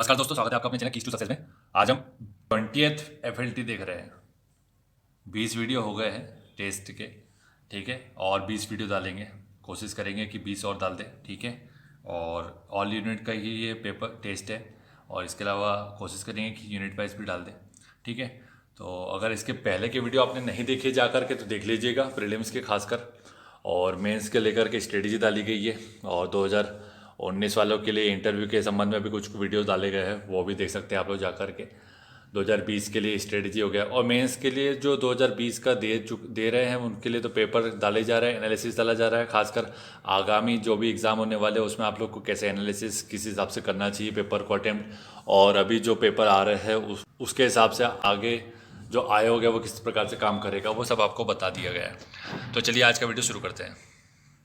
नमस्कार दोस्तों, स्वागत है आपका अपने चैनल कीज टू सक्सेस में। आज हम 20th FLT देख रहे हैं। 20 वीडियो हो गए हैं टेस्ट के, ठीक है, और 20 वीडियो डालेंगे। कोशिश करेंगे कि 20 और डाल दें, ठीक है। और ऑल यूनिट का ही ये पेपर टेस्ट है, और इसके अलावा कोशिश करेंगे कि यूनिट वाइज भी डाल दें, ठीक है। तो अगर इसके पहले के वीडियो आपने नहीं देखे जा कर के तो देख लीजिएगा, प्रीलिम्स के खासकर, और मेंस के लेकर के स्ट्रेटजी डाली गई है। और 2019 वालों के लिए इंटरव्यू के संबंध में भी कुछ वीडियोस डाले गए हैं, वो भी देख सकते हैं आप लोग जा कर के। 2020 के लिए स्ट्रेटजी हो गया, और मेंस के लिए जो 2020 का दे रहे हैं उनके लिए तो पेपर डाले जा रहे हैं, एनालिसिस डाला जा रहा है। खासकर आगामी जो भी एग्ज़ाम होने वाले हैं उसमें आप लोग को कैसे एनालिसिस किस हिसाब से करना चाहिए पेपर को अटेम्प्ट, और अभी जो पेपर आ रहे हैं उसके हिसाब से आगे जो आयोग है वो किस प्रकार से काम करेगा, वो सब आपको बता दिया गया है। तो चलिए आज का वीडियो शुरू करते हैं।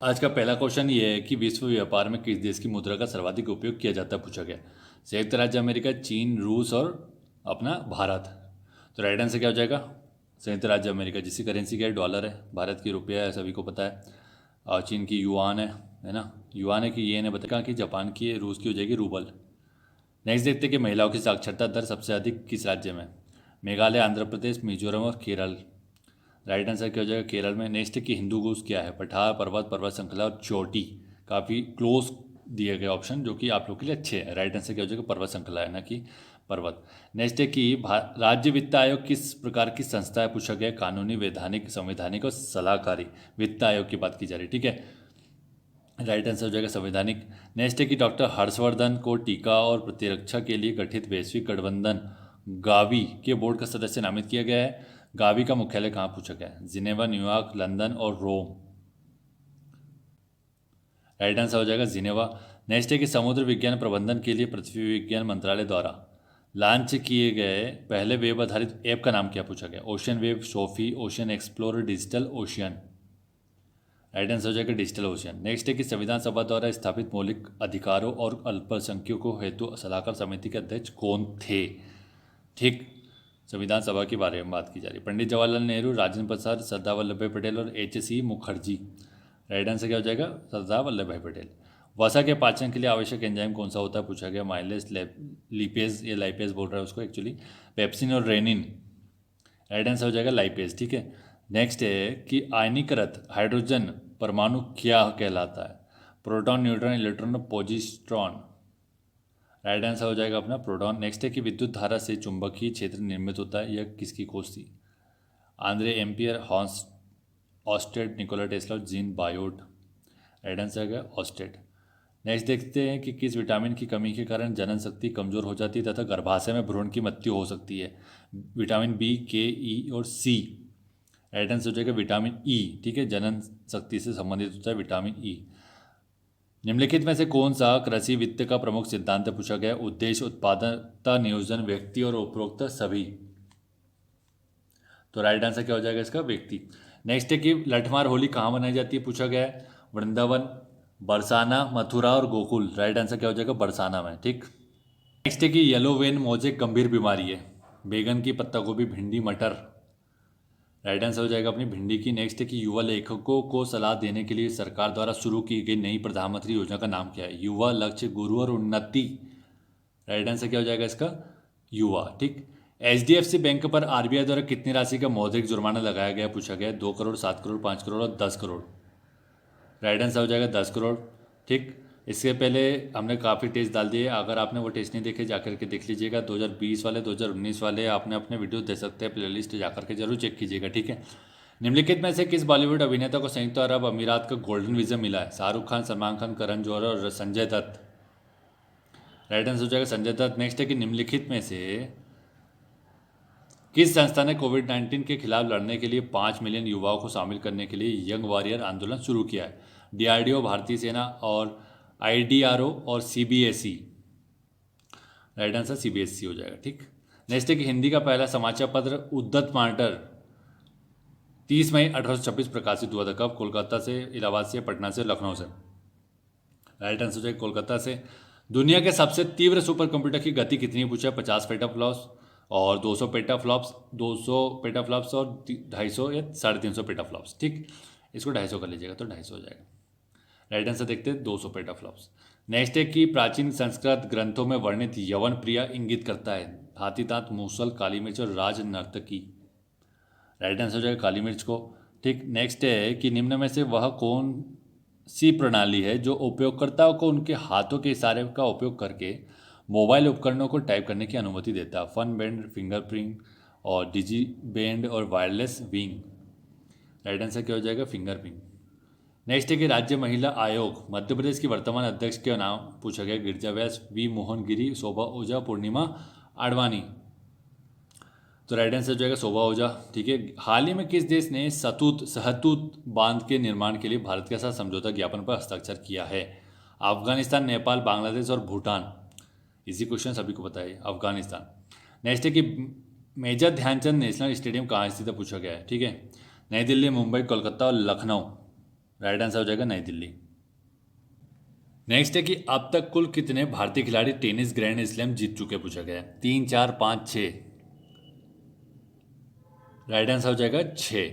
आज का पहला क्वेश्चन ये है कि विश्व व्यापार में किस देश की मुद्रा का सर्वाधिक उपयोग किया जाता है, पूछा गया। संयुक्त राज्य अमेरिका, चीन, रूस और अपना भारत। तो राइट आंसर क्या हो जाएगा? संयुक्त राज्य अमेरिका, जिसकी करेंसी क्या है? डॉलर है। भारत की रुपया है, सभी को पता है। और चीन की युआन है ना, युआन है कि ये ने बताया कि जापान की है, रूस की हो जाएगी रूबल। नेक्स्ट देखते हैं कि महिलाओं की साक्षरता दर सबसे अधिक किस राज्य में? मेघालय, आंध्र प्रदेश, मिजोरम और केरल। राइट आंसर क्या हो जाएगा? केरल में। नेक्स्ट की हिंदू घूस क्या है? पठार, पर्वत, पर्वत श्रृंखला और चोटी। काफ़ी क्लोज दिए गए ऑप्शन जो कि आप लोग के लिए अच्छे हैं। राइट आंसर क्या हो जाएगा? पर्वत श्रृंखला है, ना कि पर्वत। नेक्स्ट है कि राज्य वित्त आयोग किस प्रकार की संस्था है, पूछा गया। कानूनी, वैधानिक, संवैधानिक और सलाहकारी। वित्त आयोग की बात की जा रही है, ठीक है। राइट आंसर हो जाएगा संवैधानिक। नेक्स्ट है कि डॉक्टर हर्षवर्धन को टीका और प्रतिरक्षा के लिए गठित वैश्विक गठबंधन गावी के बोर्ड का सदस्य नामित किया गया है। गावी का मुख्यालय कहाँ, पूछा गया है? जिनेवा, न्यूयॉर्क, लंदन और रोम। राइट आंसर हो जाएगा जिनेवा। नेक्स्ट है कि समुद्र विज्ञान प्रबंधन के लिए पृथ्वी विज्ञान मंत्रालय द्वारा लॉन्च किए गए पहले वेब आधारित ऐप का नाम क्या, पूछा गया। Ocean web, Sophie, ocean explorer, digital ocean. Right answer हो जाएगा डिजिटल ओशियन। नेक्स्ट है कि संविधान सभा द्वारा स्थापित मौलिक अधिकारों और अल्पसंख्यकों हेतु सलाहकार समिति के अध्यक्ष कौन थे? ठीक, संविधान सभा के बारे में बात की जा रही है। पंडित जवाहरलाल नेहरू, राजेंद्र प्रसाद, सरदार वल्लभ भाई पटेल और HC मुखर्जी। राइट आंसर क्या हो जाएगा? सरदार वल्लभ भाई पटेल। वसा के पाचन के लिए आवश्यक एंजाइम कौन सा होता है, पूछा गया। माइलेज, लिपेज, ये लाइपेज बोल रहा है उसको एक्चुअली। पेप्सिन और रेनिन। राइट आंसर हो जाएगा लाइपेज, ठीक है। नेक्स्ट है कि आयनीकृत हाइड्रोजन परमाणु क्या कहलाता है? Proton, neutron, electron, positron. Right answer हो जाएगा अपना प्रोटॉन। नेक्स्ट है कि विद्युत धारा से चुंबकीय क्षेत्र निर्मित होता है, यह किसकी खोज थी? Andre Ampere, Hans Oersted, Nikola Tesla, Jean Biot. Right answer है ऑस्टेड। नेक्स्ट देखते हैं कि किस विटामिन की कमी के कारण जनन शक्ति कमजोर हो जाती है तथा गर्भाशय में भ्रूण की मृत्यु हो सकती है? विटामिन B, K, E और C। राइट आंसर हो जाएगा विटामिन E, ठीक है। जनन शक्ति से संबंधित होता है विटामिन E। निम्नलिखित में से कौन सा कृषि वित्त का प्रमुख सिद्धांत है, पूछा गया। उद्देश्य, उत्पादकता, नियोजन, व्यक्ति और उपरोक्त सभी। तो राइट आंसर क्या हो जाएगा इसका? व्यक्ति। नेक्स्ट है कि लठमार होली कहाँ मनाई जाती है, पूछा गया है। वृंदावन, बरसाना, मथुरा और गोकुल। राइट आंसर क्या हो जाएगा? बरसाना में, ठीक। नेक्स्ट है कि येलो वेन मोजेक गंभीर बीमारी है। बैगन की, पत्ता गोभी, भिंडी, मटर। राइट आंसर हो जाएगा अपनी भिंडी की। नेक्स्ट है कि युवा लेखकों को सलाह देने के लिए सरकार द्वारा शुरू की गई नई प्रधानमंत्री योजना का नाम क्या है? युवा, लक्ष्य, गुरु और उन्नति। राइट आंसर क्या हो जाएगा इसका? युवा, ठीक। HDFC बैंक पर RBI द्वारा कितनी राशि का मौद्रिक जुर्माना लगाया गया, पूछा गया। 2 करोड़, 7 करोड़, 5 करोड़ और 10 करोड़। राइट आंसर हो जाएगा 10 करोड़, ठीक। इससे पहले हमने काफ़ी टेस्ट डाल दिए, अगर आपने वो टेस्ट नहीं देखे जाकर के देख लीजिएगा। 2020 वाले, 2019 वाले आपने अपने वीडियो दे सकते हैं, प्लेलिस्ट जाकर के जरूर चेक कीजिएगा, ठीक है। निम्नलिखित में से किस बॉलीवुड अभिनेता को संयुक्त अरब अमीरात का गोल्डन वीज़ा मिला है? शाहरुख खान, सलमान खान, करण जौहर और संजय दत्त। राइट आंसर हो जाएगा संजय दत्त। नेक्स्ट है कि निम्नलिखित में से किस संस्था ने कोविड-19 के खिलाफ लड़ने के लिए 5 मिलियन युवाओं को शामिल करने के लिए यंग वॉरियर आंदोलन शुरू किया है? DRDO, भारतीय सेना और IDRO और CBSE। राइट आंसर CBSE हो जाएगा, ठीक। नेक्स्ट है कि हिंदी का पहला समाचार पत्र उद्यत मार्टर 30 मई 1826 प्रकाशित हुआ था। कब? कोलकाता से, इलाहाबाद से, पटना से, लखनऊ से। राइट आंसर हो जाएगा कोलकाता से। दुनिया के सबसे तीव्र सुपर कंप्यूटर की गति कितनी, पूछा है। 50 पेटाफ्लॉप्स और 200 पेटाफ्लॉप्स, 200 पेटाफ्लॉप्स और 250 या 350 पेटाफ्लॉप्स, ठीक। इसको 250 कर लीजिएगा तो 250 हो जाएगा। राइट आंसर देखते हैं 200 पेटाफ्लॉप्स। नेक्स्ट है कि प्राचीन संस्कृत ग्रंथों में वर्णित यवन प्रिया इंगित करता है हाथी दांत, मूसल, काली मिर्च और राज नर्तकी। राइट आंसर हो जाएगा काली मिर्च को। ठीक, नेक्स्ट है कि निम्न में से वह कौन सी प्रणाली है जो उपयोगकर्ताओं को उनके हाथों के इशारे का उपयोग करके मोबाइल उपकरणों को टाइप करने की अनुमति देता है। फन बैंड, फिंगरप्रिंट और डिजी बैंड और वायरलेस विंग। राइट आंसर क्या हो जाएगा? फिंगरप्रिंट। नेक्स्ट है कि राज्य महिला आयोग मध्य प्रदेश की वर्तमान अध्यक्ष के नाम पूछा गया। गिरिजा व्यास, वी मोहन गिरी, शोभा ओझा, पूर्णिमा आडवाणी। तो राइट आंसर हो जाएगा शोभा ओझा। ठीक है, हाल ही में किस देश ने सहतूत बांध के निर्माण के लिए भारत के साथ समझौता ज्ञापन पर हस्ताक्षर किया है? अफगानिस्तान, नेपाल, बांग्लादेश और भूटान। इसी क्वेश्चन सभी को पता है, अफगानिस्तान। नेक्स्ट है कि मेजर ध्यानचंद नेशनल स्टेडियम कहाँ स्थित है पूछा गया है। ठीक है, नई दिल्ली, मुंबई, कोलकाता और लखनऊ। राइट आंसर हो जाएगा नई दिल्ली। नेक्स्ट है कि अब तक कुल कितने भारतीय खिलाड़ी टेनिस ग्रैंड स्लैम जीत चुके पूछा गया है? 3, 4, 5, 6। राइट आंसर हो जाएगा 6।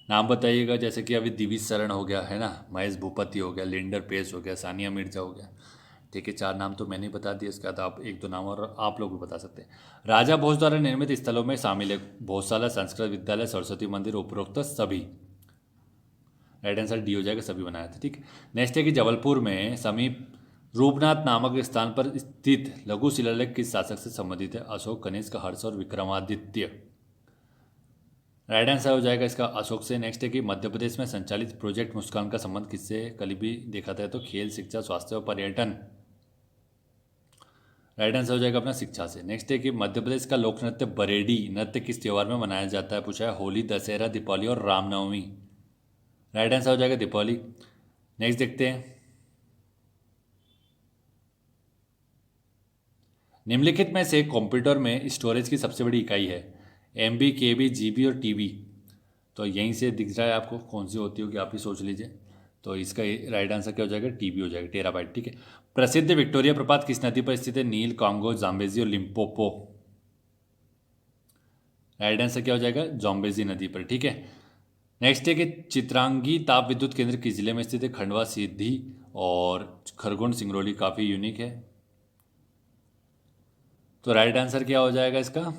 नाम बताइएगा, जैसे कि अभी दिविज शरण हो गया है ना, महेश भूपति हो गया, लिंडर पेस हो गया, सानिया मिर्जा हो गया। ठीक है, 4 नाम तो मैंने बता दिया, इसके बाद आप 1-2 नाम और आप लोग भी बता सकते हैं। राजा भोज द्वारा निर्मित स्थलों में शामिल है भोजशाला, संस्कृत विद्यालय, सरस्वती मंदिर, उपरोक्त सभी। राइट आंसर डी हो जाएगा, सभी बनाया था। ठीक, नेक्स्ट है कि जबलपुर में समीप रूपनाथ नामक स्थान पर स्थित लघु शिलालेख किस शासक से संबंधित है? अशोक, कनिष्क, हर्ष और विक्रमादित्य। राइट आंसर हो जाएगा इसका अशोक से। नेक्स्ट है कि मध्य प्रदेश में संचालित प्रोजेक्ट मुस्कान का संबंध किससे कल भी देखा था? तो खेल, शिक्षा, स्वास्थ्य और पर्यटन। राइट आंसर हो जाएगा अपना शिक्षा से। नेक्स्ट है कि मध्य प्रदेश का लोक नृत्य बरेडी नृत्य किस त्योहार में मनाया जाता है पूछा है? होली, दशहरा, दीपावली और रामनवमी। राइट आंसर हो जाएगा दीपावली। नेक्स्ट देखते हैं, निम्नलिखित में से कंप्यूटर में स्टोरेज की सबसे बड़ी इकाई है? MB, KB, GB और TB। तो यहीं से दिख रहा है आपको कौन सी होती होगी, आप ही सोच लीजिए। तो इसका राइट आंसर क्या हो जाएगा? TB हो जाएगा, टेराबाइट। ठीक है, प्रसिद्ध विक्टोरिया प्रपात किस नदी पर स्थित है? नील, कांगो, जाम्बेजी और लिम्पोपो। राइट आंसर क्या हो जाएगा? जाम्बेजी नदी पर। ठीक है, नेक्स्ट है कि चित्रांगी ताप विद्युत केंद्र किस जिले में स्थित है? खंडवा, सीधी और खरगोन, सिंगरौली। काफ़ी यूनिक है। तो राइट आंसर क्या हो जाएगा इसका?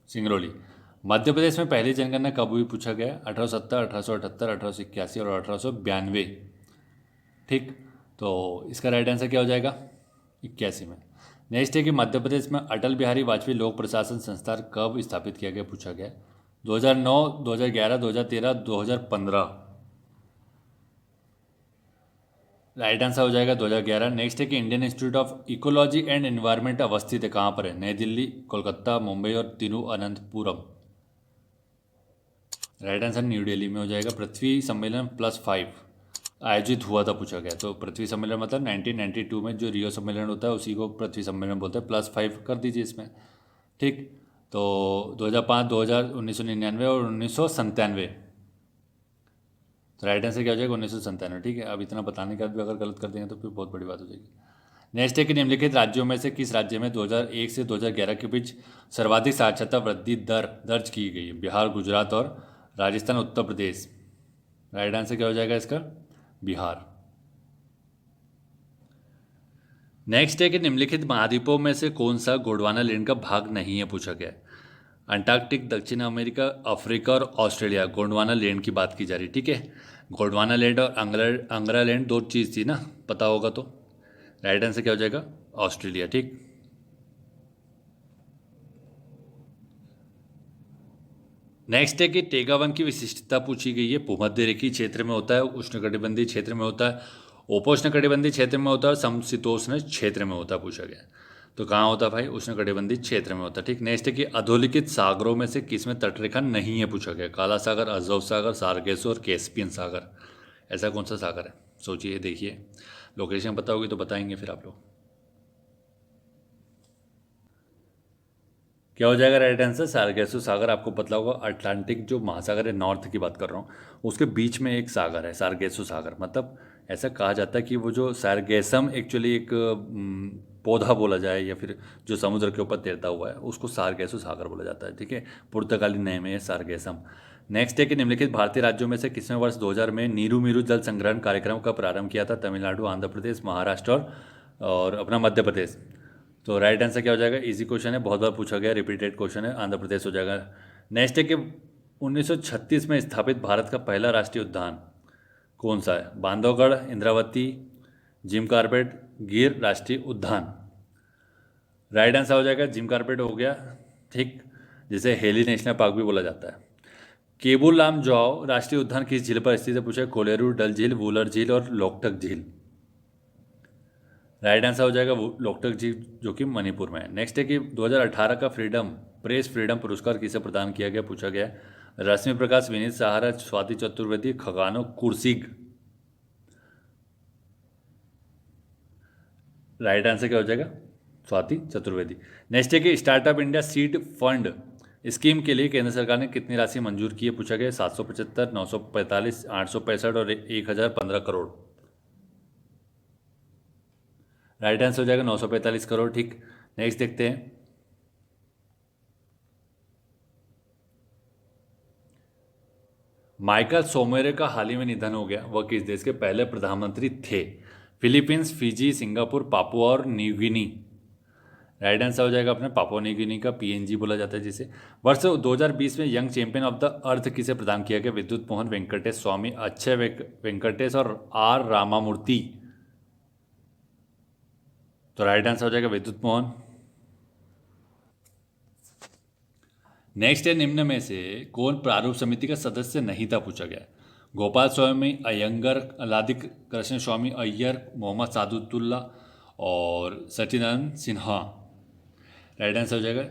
सिंगरौली। मध्य प्रदेश में पहली जनगणना कब हुई पूछा गया? 1870, 1878, 1881 और 1892। ठीक, तो इसका राइट आंसर क्या हो जाएगा? 81 में। नेक्स्ट है कि मध्य प्रदेश में अटल बिहारी वाजपेयी लोक प्रशासन संस्थान कब स्थापित किया गया पूछा गया? 2009, 2011, 2013, 2015। राइट आंसर हो जाएगा 2011। नेक्स्ट है कि Indian institute of ecology and environment अवस्थित है कहाँ पर है? नई दिल्ली, कोलकाता, मुंबई और Thiruvananthapuram. Right answer new Delhi में हो जाएगा। पृथ्वी सम्मेलन +5 आयोजित हुआ था पूछा गया। तो पृथ्वी सम्मेलन मतलब 1992 में जो रियो सम्मेलन होता है उसी को पृथ्वी सम्मेलन बोलते हैं। +5 कर दीजिए इसमें। ठीक, तो 2005, 2000, 1999 और 1997। तो राइट आंसर क्या हो जाएगा? 1997। ठीक है, अब इतना बताने के बाद भी अगर गलत कर देंगे तो फिर बहुत बड़ी बात हो जाएगी। नेक्स्ट है कि निम्नलिखित राज्यों में से किस राज्य में 2001 से 2011 के बीच सर्वाधिक साक्षरता वृद्धि दर दर्ज की गई है? बिहार, गुजरात और राजस्थान, उत्तर प्रदेश। राइट आंसर क्या हो जाएगा इसका? बिहार। नेक्स्ट है कि निम्नलिखित महाद्वीपों में से कौन सा गोंडवाना लैंड का भाग नहीं है पूछा गया है? अंटार्कटिक, दक्षिण अमेरिका, अफ्रीका और ऑस्ट्रेलिया। गोंडवाना लैंड की बात की जा रही है। ठीक है, गोंडवाना लैंड और अंगरा लैंड दो चीज़ थी ना, पता होगा तो। राइट आंसर क्या हो जाएगा? ऑस्ट्रेलिया। ठीक, नेक्स्ट है कि टेगा 1 की विशिष्टता पूछी गई है। भूमध्य रेखीय क्षेत्र में होता है, उष्णकटिबंधीय क्षेत्र में होता है, उपोष्णकटिबंधीय क्षेत्र में होता है और समशीतोष्ण क्षेत्र में होता है पूछा गया। तो कहाँ होता है भाई? उष्णकटिबंधीय क्षेत्र में होता है। ठीक, नेक्स्ट है कि अधोलिखित सागरों में से किसमें तटरेखा नहीं है पूछा गया? काला सागर, अजव सागर, सार्गेसो और कैस्पियन सागर। ऐसा कौन सा सागर है? सोचिए, देखिए, लोकेशन पता होगी तो बताएंगे फिर आप लोग। क्या हो जाएगा राइट आंसर? सार्गेसो सागर। आपको पता होगा अटलांटिक जो महासागर है, नॉर्थ की बात कर रहा हूँ, उसके बीच में एक सागर है सार्गेसो सागर। मतलब ऐसा कहा जाता है कि वो जो सार्गेसम एक्चुअली एक पौधा बोला जाए या फिर जो समुद्र के ऊपर तैरता हुआ है उसको सार्गेसो सागर बोला जाता है। ठीक है, पुर्तगाली नेम है सार्गेसम। नेक्स्ट है कि निम्नलिखित भारतीय राज्यों में से किसने वर्ष 2000 में नीरू मीरू जल संग्रहण कार्यक्रम का प्रारंभ किया था? तमिलनाडु, आंध्र प्रदेश, महाराष्ट्र और अपना मध्य प्रदेश। तो राइट आंसर क्या हो जाएगा? इजी क्वेश्चन है, बहुत बार पूछा गया, रिपीटेड क्वेश्चन है, आंध्र प्रदेश हो जाएगा। नेक्स्ट है कि 1936 में स्थापित भारत का पहला राष्ट्रीय उद्यान कौन सा है? बांधवगढ़, इंद्रावती, जिम कॉर्बेट, गिर राष्ट्रीय उद्यान। राइट आंसर हो जाएगा जिम कॉर्बेट हो गया, ठीक, जिसे हेली नेशनल पार्क भी बोला जाता है। केबुल लामजाओ राष्ट्रीय उद्यान किस झील पर स्थित है? पूछा कोलेरू, डल झील, वुलर झील और लोकटक झील। राइट आंसर हो जाएगा लोकटक झील, जो कि मणिपुर में है। नेक्स्ट है कि 2018 का प्रेस फ्रीडम पुरस्कार किसे प्रदान किया गया? पूछा गया रश्मि प्रकाश, विनीत सहारा, स्वाति चतुर्वेदी, खगानो कुर्सिग। राइट आंसर क्या हो जाएगा? स्वाति चतुर्वेदी। नेक्स्ट है कि startup India seed fund scheme के लिए केंद्र सरकार ने कितनी राशि मंजूर की है? पूछा गया 775, 945, 865 और 1015 करोड़। राइट आंसर हो जाएगा 945 करोड़, ठीक। नेक्स्ट देखते हैं, माइकल सोमेरे का हाल ही में निधन हो गया, वह किस देश के पहले प्रधानमंत्री थे? फिलीपींस, फिजी, सिंगापुर, पापुआ और न्यू गिनी। राइट आंसर हो जाएगा अपने पापुआ न्यू गिनी का, पीएनजी बोला जाता है जिसे। वर्ष 2020 में young champion of the earth किसे प्रदान किया गया? विद्युत मोहन, वेंकटेश स्वामी, अक्षय वेंकटेश और आर रामामूर्ति। तो राइट आंसर हो जाएगा विद्युत मोहन। नेक्स्ट है, निम्न में से कौन प्रारूप समिति का सदस्य नहीं था? पूछा गया गोपाल स्वामी अयंगर, अलादी कृष्ण स्वामी अय्यर, मोहम्मद सादुल्ला और सचिदानंद सिन्हा। राइट आंसर हो जाएगा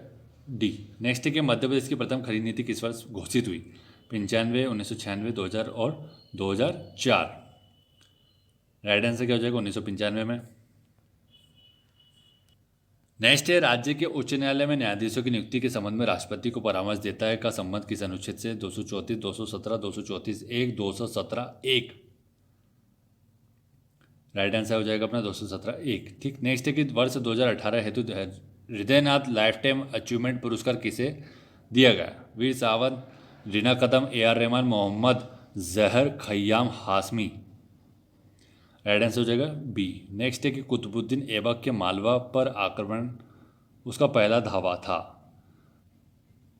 डी। नेक्स्ट है कि मध्य प्रदेश की प्रथम खरीद नीति किस वर्ष घोषित हुई? 95, 1996, 2000 और 2004। राइट आंसर क्या हो जाएगा? 1995 में। नेक्स्ट है, राज्य के उच्च न्यायालय में न्यायाधीशों की नियुक्ति के संबंध में राष्ट्रपति को परामर्श देता है का संबंध किस अनुच्छेद से? 234, 217, 234(1), 217(1). राइट आंसर हो जाएगा अपना 217(1), ठीक। नेक्स्ट है कि वर्ष 2018 हेतु हृदयनाथ लाइफ टाइम अचीवमेंट पुरस्कार किसे दिया गया? वीर सावंत, रीना कदम, AR रहमान, मोहम्मद जहर, खय्याम हाशमी। राइट आंसर हो जाएगा बी। नेक्स्ट है कि कुतुबुद्दीन ऐबक के मालवा पर आक्रमण उसका पहला धावा था,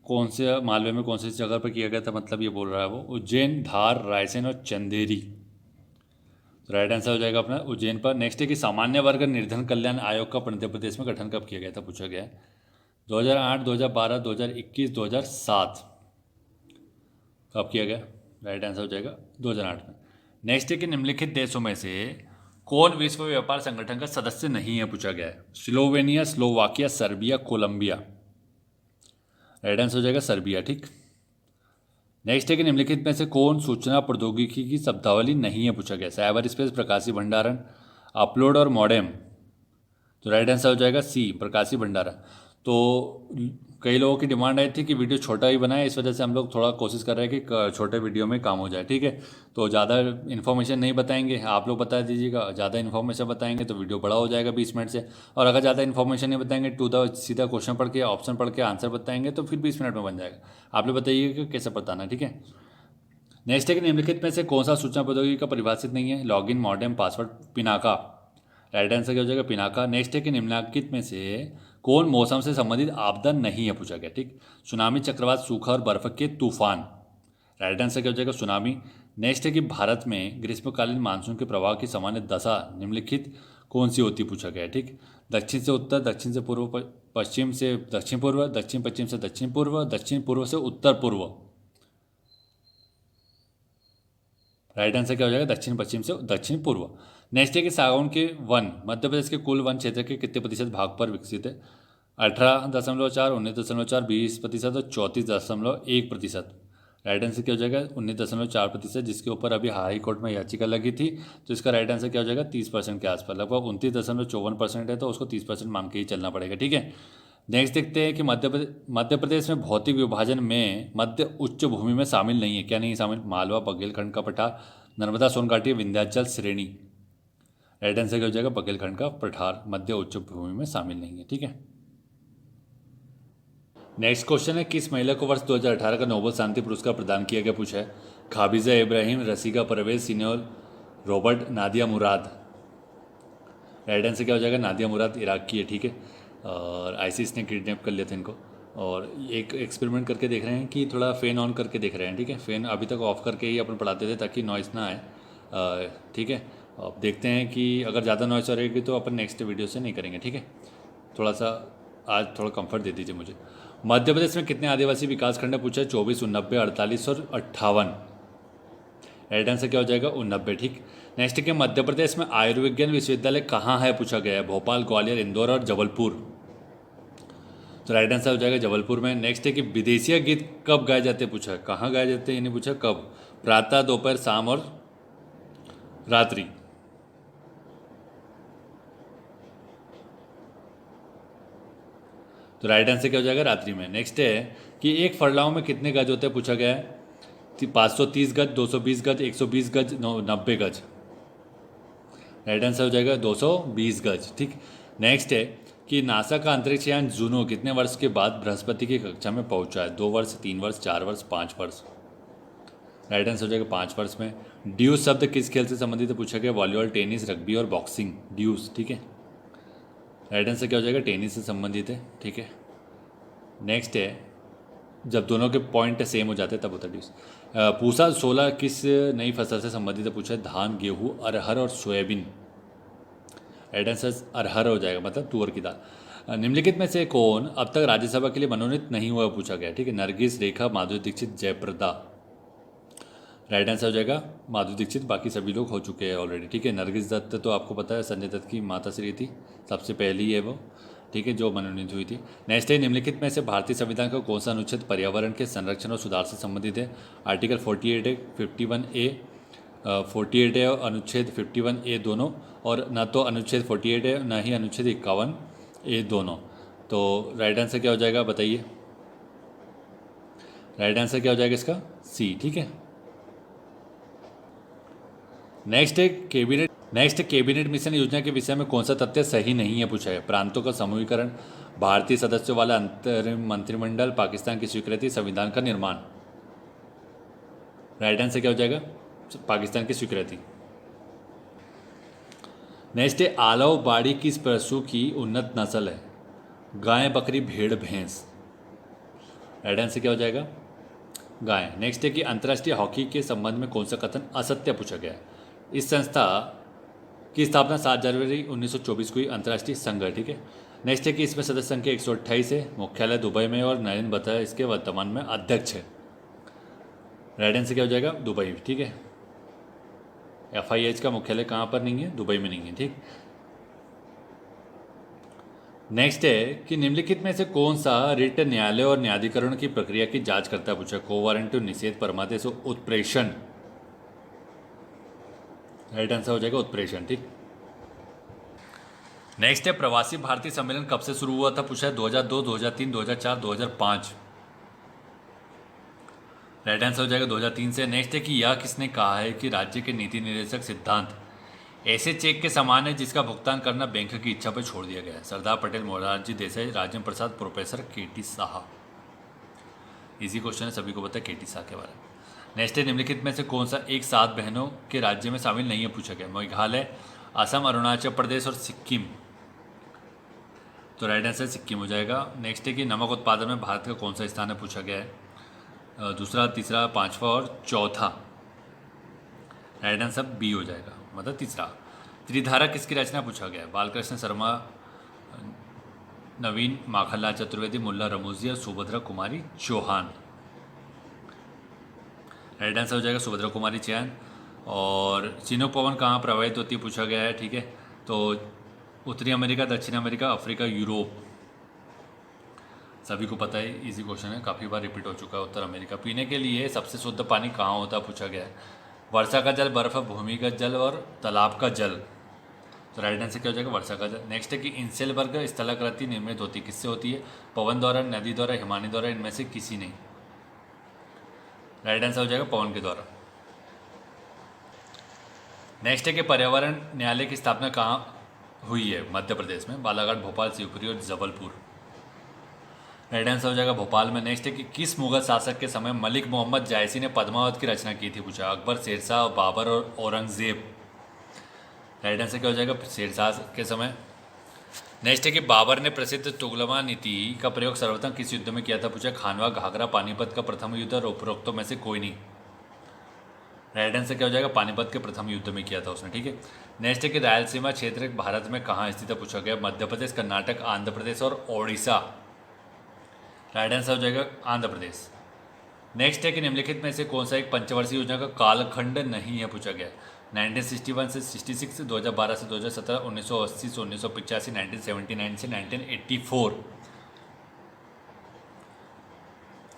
कौन से मालवे में कौन सी जगह पर किया गया था? मतलब ये बोल रहा है वो उज्जैन, धार, रायसेन और चंदेरी। तो राइट आंसर हो जाएगा अपना उज्जैन पर। नेक्स्ट है कि सामान्य वर्ग निर्धन कल्याण आयोग का मध्य प्रदेश में गठन कब किया गया था? पूछा गया 2008, 2012, 2021, 2007। कब किया गया? राइट आंसर हो जाएगा 2008 में। नेक्स्ट है कि निम्नलिखित देशों में से कौन विश्व व्यापार संगठन का सदस्य नहीं है? पूछा गया है Slovenia, Slovakia, Serbia, Colombia. Right answer हो जाएगा सर्बिया, ठीक। नेक्स्ट है कि निम्नलिखित में से कौन सूचना प्रौद्योगिकी की शब्दावली नहीं है? पूछा गया साइबर स्पेस, प्रकाशीय भंडारण, अपलोड और मॉडेम। तो राइट आंसर हो जाएगा सी, प्रकाशीय भंडारण। तो कई लोगों की डिमांड आई थी कि वीडियो छोटा ही बनाए, इस वजह से हम लोग थोड़ा कोशिश कर रहे हैं कि छोटे वीडियो में काम हो जाए, ठीक है। तो ज़्यादा इन्फॉर्मेशन नहीं बताएंगे, आप लोग बता दीजिएगा। ज़्यादा इन्फॉर्मेशन बताएंगे तो वीडियो बड़ा हो जाएगा 20 मिनट से, और अगर ज़्यादा इन्फॉर्मेशन नहीं बताएंगे, सीधा क्वेश्चन पढ़ के ऑप्शन पढ़ के आंसर बताएंगे तो फिर 20 मिनट में बन जाएगा। आप लोग बताइए कि कैसे बताना, ठीक है। नेक्स्ट है कि निम्नलिखित में से कौन सा सूचना प्रौद्योगिकी का परिभाषित नहीं है? Login, modem, password, Pinaka. Right answer क्या हो जाएगा? पिनाका। नेक्स्ट है कि निम्नलिखित में से कौन मौसम से संबंधित आपदा नहीं है? पूछा गया, ठीक। सुनामी, चक्रवात, सूखा और बर्फ के तूफान। राइट आंसर क्या हो जाएगा? सुनामी। नेक्स्ट है कि भारत में ग्रीष्मकालीन मानसून के प्रवाह की सामान्य दशा निम्नलिखित कौन सी होती? पूछा गया, ठीक। दक्षिण से उत्तर, दक्षिण से पूर्व, पश्चिम से दक्षिण पूर्व, दक्षिण पश्चिम से दक्षिण पूर्व, दक्षिण पूर्व से उत्तर पूर्व। राइट आंसर क्या हो जाएगा? दक्षिण पश्चिम से दक्षिण पूर्व। नेक्स्ट है कि सागौन के वन मध्य प्रदेश के कुल वन क्षेत्र के कितने प्रतिशत भाग पर विकसित है? 18.4, 19.4, 20% और 34.1%। राइट आंसर क्या हो जाएगा? 19.4%, जिसके ऊपर अभी हाई कोर्ट में याचिका लगी थी। तो इसका राइट आंसर क्या हो जाएगा? 30% के आसपास, लगभग 29.54% है, तो उसको 30% मान के ही चलना पड़ेगा, ठीक है। नेक्स्ट देखते हैं कि मध्य प्रदेश में भौतिक विभाजन में मध्य उच्च भूमि में शामिल नहीं है। क्या नहीं शामिल? मालवा, बघेलखंड का पठार, नर्मदा, सोनघाटी, विंध्याचल श्रेणी। राइट आंसर क्या हो जाएगा? बघेलखंड का पठार मध्य उच्च भूमि में शामिल नहीं है, ठीक है। नेक्स्ट क्वेश्चन है, किस महिला को वर्ष 2018 का नोबेल शांति पुरस्कार प्रदान किया गया, पूछा है। खाबिजा इब्राहिम, रसीका परवेज, सीनियर रॉबर्ट, नादिया मुराद। राइट आंसर क्या हो जाएगा, नादिया मुराद इराक की है, ठीक है। और आईसिस ने किडनैप कर लिया था इनको। और एक एक्सपेरिमेंट करके देख रहे हैं कि थोड़ा फ़ैन ऑन करके देख रहे हैं, ठीक है। फ़ैन अभी तक ऑफ करके ही अपन पढ़ाते थे ताकि नॉइस ना आए, ठीक है। अब देखते हैं कि अगर ज़्यादा नॉइस आ रहेगी तो अपन नेक्स्ट वीडियो से नहीं करेंगे, ठीक है। थोड़ा सा आज थोड़ा कंफर्ट दे दीजिए मुझे। मध्य प्रदेश में कितने आदिवासी विकास खंड है, पूछा है। 24, 89, 48 और 58। राइट आंसर क्या हो जाएगा, 89, ठीक। नेक्स्ट है कि मध्य प्रदेश में आयुर्विज्ञान विश्वविद्यालय कहाँ है, पूछा गया है। भोपाल, ग्वालियर, इंदौर और जबलपुर। तो राइट आंसर हो जाएगा जबलपुर में। नेक्स्ट है कि विदेशिया गीत कब गाए जाते हैं, पूछा है। कहाँ गाए जाते हैं ये नहीं पूछा, कब। प्रातः, दोपहर, शाम और रात्रि। तो राइट आंसर क्या हो जाएगा, रात्रि में। नेक्स्ट है कि एक फरलाव में कितने गज होते हैं, पूछा गया है। 530 गज, 220 गज, 120 गज, 90 गज। राइट आंसर हो जाएगा 220 गज, ठीक। नेक्स्ट है कि नासा का अंतरिक्ष यान जूनो कितने वर्ष के बाद बृहस्पति की कक्षा में पहुंचा है। 2 वर्ष, 3 वर्ष, 4 वर्ष, 5 वर्ष। राइट आंसर हो जाएगा 5 वर्ष में। ड्यूस शब्द किस खेल से संबंधित है, पूछा गया। वॉलीबॉल, टेनिस, रग्बी और बॉक्सिंग। ड्यूस, ठीक है। राइट आंसर क्या हो जाएगा, टेनिस से संबंधित है, ठीक है। नेक्स्ट है, जब दोनों के पॉइंट सेम हो जाते हैं तब होता है ड्यूस। पूसा 16 किस नई फसल से संबंधित है, पूछा है। धान, गेहूँ, अरहर और सोयाबीन। राइट आंसर अरहर हो जाएगा, मतलब तुअर की दाल। निम्नलिखित में से कौन अब तक राज्यसभा के लिए मनोनीत नहीं हुआ, पूछा गया, ठीक है। नरगिस, रेखा, माधुरी दीक्षित, जयप्रदा। राइट आंसर हो जाएगा माधुरी दीक्षित, बाकी सभी लोग हो चुके हैं ऑलरेडी, ठीक है। नरगिस दत्त तो आपको पता है संजय दत्त की माता श्री थी, सबसे पहली है वो, ठीक है, जो मनोनीत हुई थी। नेक्स्ट है, निम्नलिखित में से भारतीय संविधान का कौन सा अनुच्छेद पर्यावरण के संरक्षण और सुधार से संबंधित है। आर्टिकल 48 है, 51A, 48 है, अनुच्छेद 51A दोनों, और न तो अनुच्छेद 48 है न ही अनुच्छेद 51A दोनों। तो राइट आंसर क्या हो जाएगा, बताइए। राइट आंसर क्या हो जाएगा इसका, सी, ठीक है। नेक्स्ट है कैबिनेट मिशन योजना के विषय में कौन सा तथ्य सही नहीं है, पूछा है। प्रांतों का समूहीकरण, भारतीय सदस्यों वाला अंतरिम मंत्रिमंडल, पाकिस्तान की स्वीकृति, संविधान का निर्माण। राइट आंसर क्या हो जाएगा, पाकिस्तान की स्वीकृति। नेक्स्ट है, आलव बाड़ी किस पशु की उन्नत नस्ल है। गाय, बकरी, भेड़, भैंस। राइट आंसर क्या हो जाएगा, गाय। नेक्स्ट है कि अंतर्राष्ट्रीय हॉकी के संबंध में कौन सा कथन असत्य पूछा गया है। इस संस्था की स्थापना 7 जनवरी 1924 को हुई, अंतर्राष्ट्रीय संघ, ठीक है। नेक्स्ट है कि इसमें सदस्य संख्या 128 है, मुख्यालय दुबई में, और नरेंद्र बता इसके वर्तमान में अध्यक्ष है। राइट आंसर क्या हो जाएगा, दुबई, ठीक है। FIH का मुख्यालय कहाँ पर नहीं है, दुबई में नहीं है, ठीक। नेक्स्ट है कि निम्नलिखित में से कौन सा रिट न्यायालय और न्यायाधिकरण की प्रक्रिया की जांच करता है, पूछा। कोवारंट, निषेध, परमादेश, उत्प्रेषण। राइट आंसर हो जाएगा उत्प्रेषण, ठीक। नेक्स्ट है, प्रवासी भारतीय सम्मेलन कब से शुरू हुआ था, पूछा है। 2002, 2003, 2004, 2005। राइट आंसर हो जाएगा 2003 से। नेक्स्ट है कि यह किसने कहा है कि राज्य के नीति निर्देशक सिद्धांत ऐसे चेक के समान है जिसका भुगतान करना बैंक की इच्छा पर छोड़ दिया गया है। Sardar Patel, Morarji Desai, Rajendra Prasad, professor KT Shah. Easy question है, सभी को पता है KT शाह के बारे में। नेक्स्ट है, निम्नलिखित में से कौन सा एक 7 बहनों के राज्य में शामिल नहीं है, पूछा गया। मेघालय, असम, अरुणाचल प्रदेश और सिक्किम। तो राइट आंसर सिक्किम हो जाएगा। नेक्स्ट है कि नमक उत्पादन में भारत का कौन सा स्थान है, पूछा गया है। दूसरा, तीसरा, पांचवा और चौथा। राइट आंसर B हो जाएगा, मतलब तीसरा। त्रिधारा किसकी रचना, पूछा गया है। बालकृष्ण शर्मा, नवीन, माखनलाल चतुर्वेदी, मुल्ला रमूजी और सुभद्रा कुमारी चौहान। राइट आंसर हो जाएगा सुभद्रा कुमारी चौहान। और चिनोक पवन कहाँ प्रवाहित होती है, पूछा गया है, ठीक है। तो उत्तरी अमेरिका, दक्षिण अमेरिका, अफ्रीका, यूरोप। सभी को पता है, इजी क्वेश्चन है, काफ़ी बार रिपीट हो चुका है। उत्तर अमेरिका। पीने के लिए सबसे शुद्ध पानी कहाँ होता है, पूछा गया है। वर्षा का जल, बर्फ, भूमिगत जल और तालाब का जल। तो राइट आंसर क्या हो जाएगा, वर्षा का जल। नेक्स्ट है कि इंसेलबर्ग स्थलाकृति निर्मित होती है, किससे होती है। पवन द्वारा, नदी द्वारा, हिमानी द्वारा, इनमें से किसी नहीं। राइट आंसर हो जाएगा पवन के द्वारा। नेक्स्ट है कि पर्यावरण न्यायालय की स्थापना कहाँ हुई है, मध्य प्रदेश में। बालाघाट, भोपाल, शिवपुरी और जबलपुर। राइट आंसर हो जाएगा भोपाल में। नेक्स्ट है कि किस मुगल शासक के समय मलिक मोहम्मद जायसी ने पद्मावत की रचना की थी, पूछा। अकबर, शेरशाह, बाबर और औरंगजेब। राइट आंसर क्या हो जाएगा, शेरशाह के समय। नेक्स्ट है कि बाबर ने प्रसिद्ध तुगलमा नीति का प्रयोग सर्वप्रथम किस युद्ध में किया था, पूछा। खानवा, घाघरा, पानीपत का प्रथम युद्ध और उपरोक्तों में से कोई नहीं। राइट आंसर क्या हो जाएगा, पानीपत के प्रथम युद्ध में किया था उसने, ठीक है। नेक्स्ट है कि रायलसीमा क्षेत्र भारत में कहाँ स्थित है, पूछा गया। मध्य प्रदेश, कर्नाटक, आंध्र प्रदेश और ओडिशा। राइट आंसर हो जाएगा आंध्र प्रदेश। नेक्स्ट है कि निम्नलिखित में से कौन सा एक पंचवर्षीय योजना का कालखंड नहीं है, पूछा गया। 1961 से 66, 2012 से 2017, 1980 से 1985, 1979 से 1984।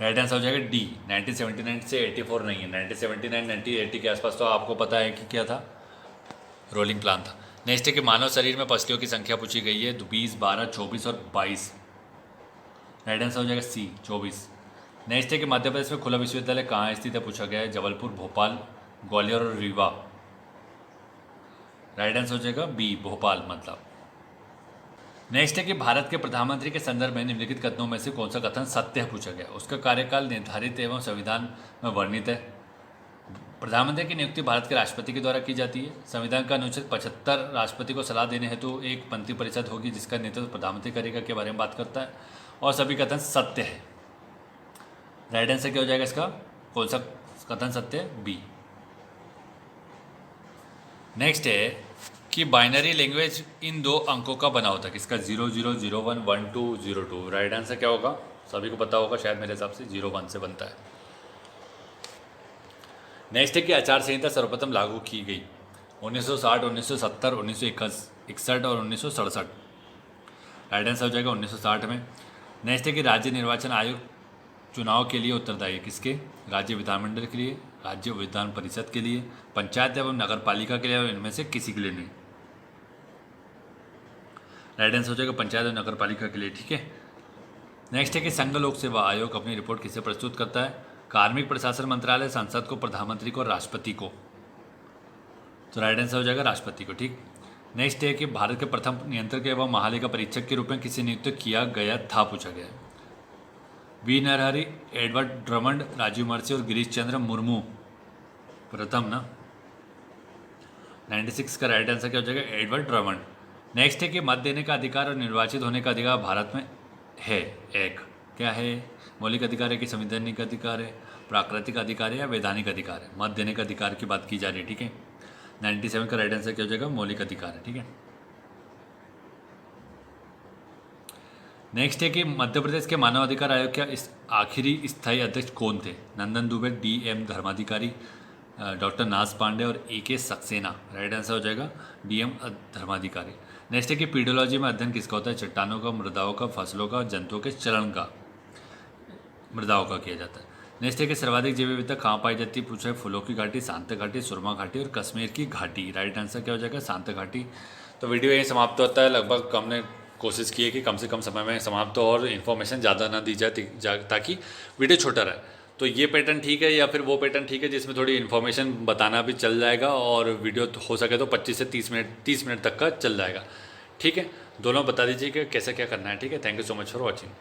राइट आंसर हो जाएगा डी, 1979 से 84 नहीं है। 1979 1980 के आसपास तो आपको पता है कि क्या था, रोलिंग प्लान था। नेक्स्ट है कि मानव शरीर में पसलियों की संख्या पूछी गई है, 20, 12, 24 और 22। राइट आंसर हो जाएगा सी, 24। नेक्स्ट है कि मध्य प्रदेश में खुला विश्वविद्यालय कहाँ स्थित है, पूछा गया है। जबलपुर, भोपाल, ग्वालियर और रीवा। राइट आंसर हो जाएगा बी, भोपाल मतलब। नेक्स्ट है कि भारत के प्रधानमंत्री के संदर्भ में निम्नलिखित कथनों में से कौन सा कथन सत्य है, पूछा गया। उसका कार्यकाल निर्धारित एवं संविधान में वर्णित है। प्रधानमंत्री की नियुक्ति भारत के राष्ट्रपति के द्वारा की जाती है। संविधान का अनुच्छेद 75 राष्ट्रपति को सलाह देने हेतु एक मंत्री परिषद होगी जिसका नेतृत्व प्रधानमंत्री करेगा के बारे में बात करता है। और सभी कथन सत्य है। राइट आंसर क्या हो जाएगा इसका, कौन सा कथन सत्य है, बी। नेक्स्ट है कि बाइनरी लैंग्वेज इन दो अंकों का बना होता है, किसका। 0001 1202। राइट आंसर क्या होगा, सभी को पता होगा शायद, मेरे हिसाब से 01 से बनता है। नेक्स्ट है कि आचार संहिता सर्वप्रथम लागू की गई, 1960, 1970, 1961 और 1967। राइट आंसर हो जाएगा 1960 में। नेक्स्ट है कि राज्य निर्वाचन आयोग चुनाव के लिए उत्तरदायी है, किसके। राज्य विधानमंडल के लिए, राज्य विधान परिषद के लिए, पंचायत एवं नगर पालिका के लिए और इनमें से किसी के लिए नहीं। राइट आंसर हो जाएगा पंचायत और नगर पालिका के लिए, ठीक है। नेक्स्ट है कि संघ लोक सेवा आयोग अपनी रिपोर्ट किसे प्रस्तुत करता है, कार्मिक प्रशासन मंत्रालय, संसद को, प्रधानमंत्री को, राष्ट्रपति को। तो राइट आंसर हो जाएगा राष्ट्रपति को, ठीक। नेक्स्ट है कि भारत के प्रथम नियंत्रक एवं महालेखा परीक्षक के रूप में किसे नियुक्त किया गया था, पूछा गया। V Narahari, Edward Drummond, Rajiv Mercy और गिरीश चंद्र मुर्मू। प्रथम ना, 96 का राइट आंसर क्या हो जाएगा, एडवर्ड ड्रमंड। नेक्स्ट है कि मत देने का अधिकार और निर्वाचित होने का अधिकार भारत में है। एक क्या है, मौलिक अधिकार है कि संवैधानिक अधिकार है, प्राकृतिक अधिकार है या वैधानिक अधिकार है। मत देने का अधिकार की बात की जा रही है, ठीक है। 97 का राइट आंसर क्या हो जाएगा, मौलिक अधिकार है, ठीक है। नेक्स्ट है कि मध्य प्रदेश के मानव अधिकार आयोग के इस आखिरी स्थायी अध्यक्ष कौन थे, नंदन दुबे, DM धर्माधिकारी, डॉक्टर नाज पांडे और AK सक्सेना। राइट आंसर हो जाएगा DM धर्माधिकारी। नेक्स्ट है कि पीडोलॉजी में अध्ययन किसका होता है, चट्टानों का, मृदाओं का, फसलों का, जंतुओं के चलन का। मृदाओं का किया जाता है। नेक्स्ट है कि सर्वाधिक जैव विविधता कहाँ पाई जाती है, पूछा है। फूलों की घाटी, शांत घाटी, सुरमा घाटी और कश्मीर की घाटी। राइट आंसर क्या हो जाएगा, शांत घाटी। तो वीडियो यही समाप्त होता है। लगभग हमने कोशिश की है कि कम से कम समय में समाप्त हो और इन्फॉर्मेशन ज़्यादा ना दी जाए ताकि वीडियो छोटा रहे। तो ये पैटर्न ठीक है या फिर वो पैटर्न ठीक है जिसमें थोड़ी इन्फॉर्मेशन बताना भी चल जाएगा और वीडियो हो सके तो 25 से 30 मिनट तक का चल जाएगा, ठीक है। दोनों बता दीजिए कि कैसे क्या करना है, ठीक है। Thank you so much for watching.